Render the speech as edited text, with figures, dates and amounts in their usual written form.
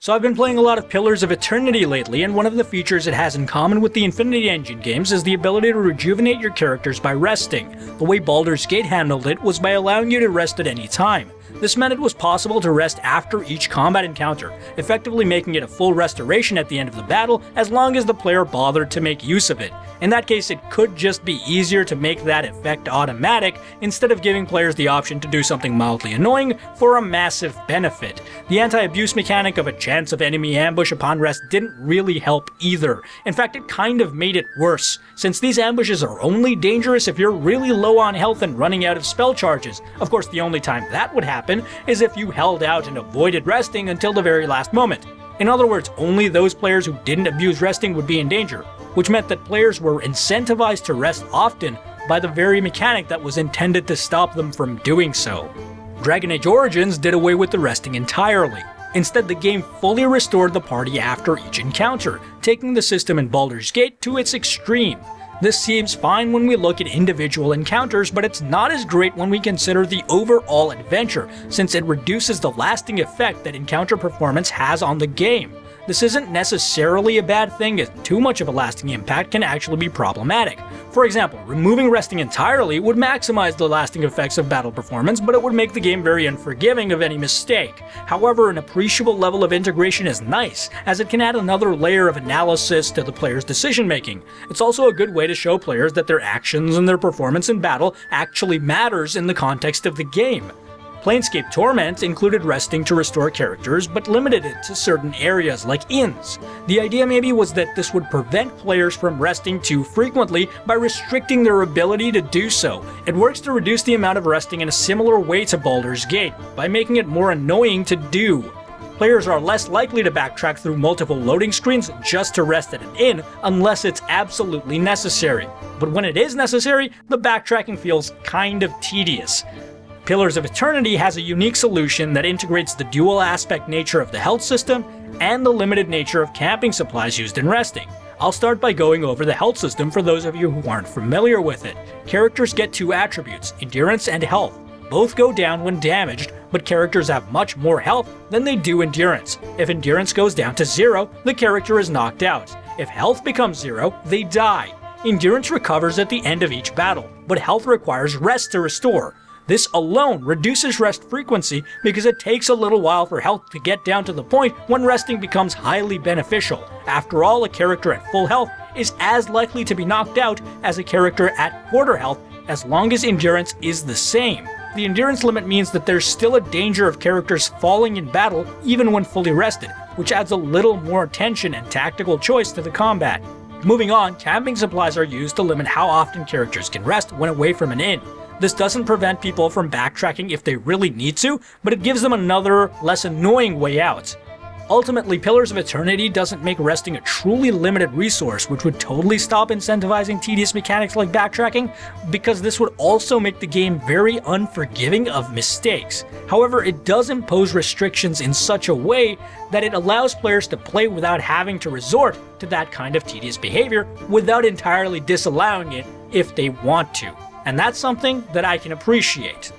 So I've been playing a lot of Pillars of Eternity lately, and one of the features it has in common with the Infinity Engine games is the ability to rejuvenate your characters by resting. The way Baldurs Gate handled it was by allowing you to rest at any time. This meant it was possible to rest after each combat encounter, effectively making it a full restoration at the end of the battle as long as the player bothered to make use of it. In that case, it could just be easier to make that effect automatic instead of giving players the option to do something mildly annoying for a massive benefit. The anti-abuse mechanic of a chance of enemy ambush upon rest didn't really help either. In fact, it kind of made it worse, since these ambushes are only dangerous if you're really low on health and running out of spell charges. Of course, the only time that would happen is if you held out and avoided resting until the very last moment. In other words, only those players who didn't abuse resting would be in danger, which meant that players were incentivized to rest often by the very mechanic that was intended to stop them from doing so. Dragon Age Origins did away with the resting entirely. Instead, the game fully restored the party after each encounter, taking the system in Baldur's Gate to its extreme. This seems fine when we look at individual encounters, but it's not as great when we consider the overall adventure, since it reduces the lasting effect that encounter performance has on the game. This isn't necessarily a bad thing, as too much of a lasting impact can actually be problematic. For example, removing resting entirely would maximize the lasting effects of battle performance, but it would make the game very unforgiving of any mistake. However, an appreciable level of integration is nice, as it can add another layer of analysis to the player's decision making. It's also a good way to show players that their actions and their performance in battle actually matters in the context of the game. Planescape Torment included resting to restore characters, but limited it to certain areas like inns. The idea maybe was that this would prevent players from resting too frequently by restricting their ability to do so. It works to reduce the amount of resting in a similar way to Baldur's Gate, by making it more annoying to do. Players are less likely to backtrack through multiple loading screens just to rest at an inn unless it's absolutely necessary. But when it is necessary, the backtracking feels kind of tedious. Pillars of Eternity has a unique solution that integrates the dual aspect nature of the health system and the limited nature of camping supplies used in resting. I'll start by going over the health system for those of you who aren't familiar with it. Characters get two attributes, endurance and health. Both go down when damaged, but characters have much more health than they do endurance. If endurance goes down to 0, the character is knocked out. If health becomes 0, they die. Endurance recovers at the end of each battle, but health requires rest to restore. This alone reduces rest frequency because it takes a little while for health to get down to the point when resting becomes highly beneficial. After all, a character at full health is as likely to be knocked out as a character at quarter health as long as endurance is the same. The endurance limit means that there's still a danger of characters falling in battle even when fully rested, which adds a little more tension and tactical choice to the combat. Moving on, camping supplies are used to limit how often characters can rest when away from an inn. This doesn't prevent people from backtracking if they really need to, but it gives them another, less annoying way out. Ultimately, Pillars of Eternity doesn't make resting a truly limited resource, which would totally stop incentivizing tedious mechanics like backtracking, because this would also make the game very unforgiving of mistakes. However, it does impose restrictions in such a way that it allows players to play without having to resort to that kind of tedious behavior without entirely disallowing it if they want to. And that's something that I can appreciate.